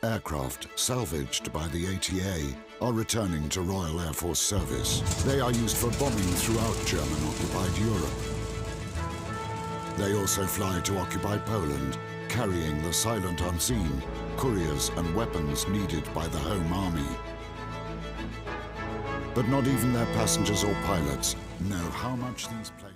Aircraft salvaged by the ATA are returning to Royal Air Force service. They are used for bombing throughout German-occupied Europe. They also fly to occupied Poland, carrying the silent unseen, couriers and weapons needed by the Home Army. But not even their passengers or pilots know how much these planes...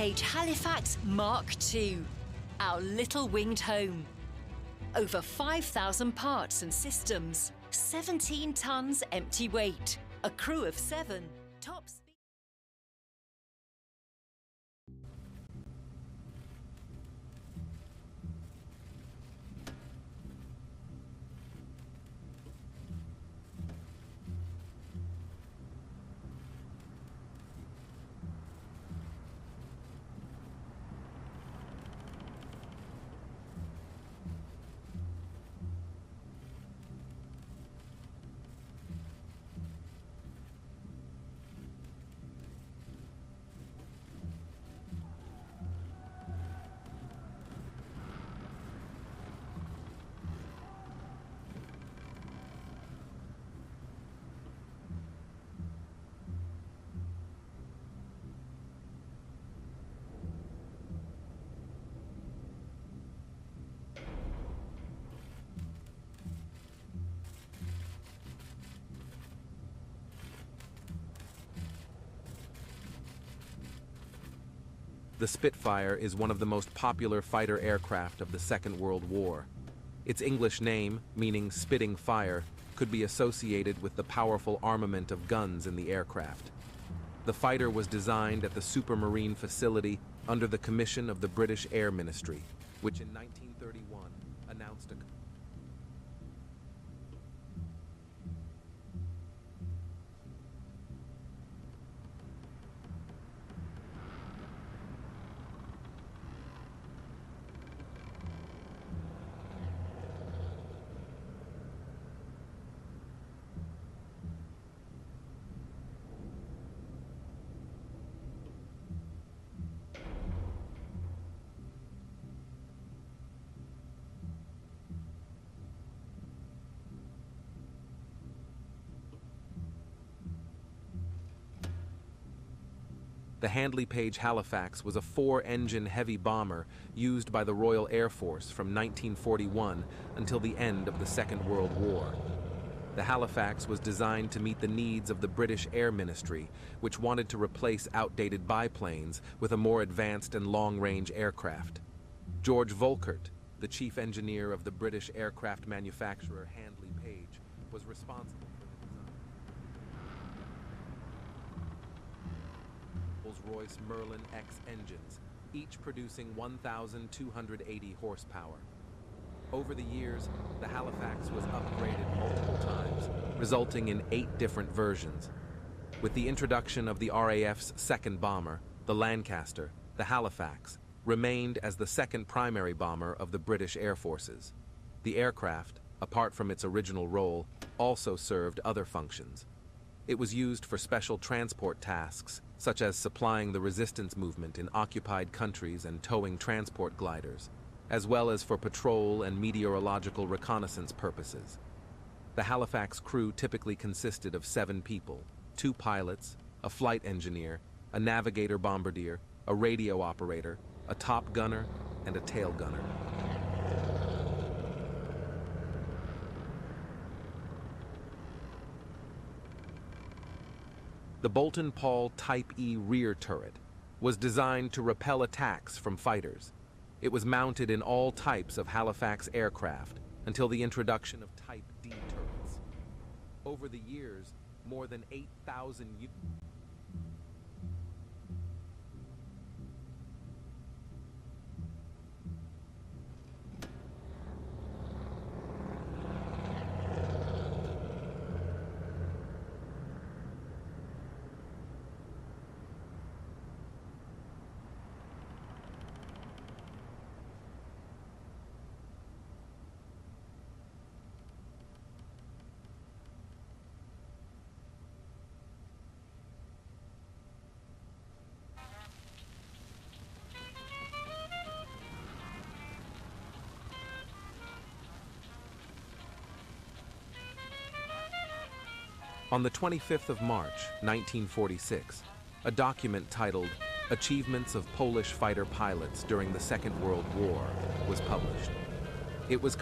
Handley-Page Halifax Mark II, our little winged home. Over 5,000 parts and systems, 17 tons empty weight, a crew of 7, top speed. The Spitfire is one of the most popular fighter aircraft of the Second World War. Its English name, meaning spitting fire, could be associated with the powerful armament of guns in the aircraft. The fighter was designed at the Supermarine facility under the commission of the British Air Ministry, which in 1931 announced a The Handley-Page Halifax was a 4-engine heavy bomber used by the Royal Air Force from 1941 until the end of the Second World War. The Halifax was designed to meet the needs of the British Air Ministry, which wanted to replace outdated biplanes with a more advanced and long-range aircraft. George Volkert, the chief engineer of the British aircraft manufacturer Handley-Page, was responsible for the design. Rolls-Royce Merlin X engines, each producing 1,280 horsepower. Over the years, the Halifax was upgraded multiple times, resulting in 8 different versions. With the introduction of the RAF's second bomber, the Lancaster, the Halifax remained as the second primary bomber of the British Air Forces. The aircraft, apart from its original role, also served other functions. It was used for special transport tasks, such as supplying the resistance movement in occupied countries and towing transport gliders, as well as for patrol and meteorological reconnaissance purposes. The Halifax crew typically consisted of 7 people, 2 pilots, a flight engineer, a navigator bombardier, a radio operator, a top gunner, and a tail gunner. The Boulton-Paul Type E rear turret was designed to repel attacks from fighters. It was mounted in all types of Halifax aircraft until the introduction of Type D turrets. Over the years, more than 8,000 On the 25th of March, 1946, a document titled Achievements of Polish Fighter Pilots During the Second World War was published. It was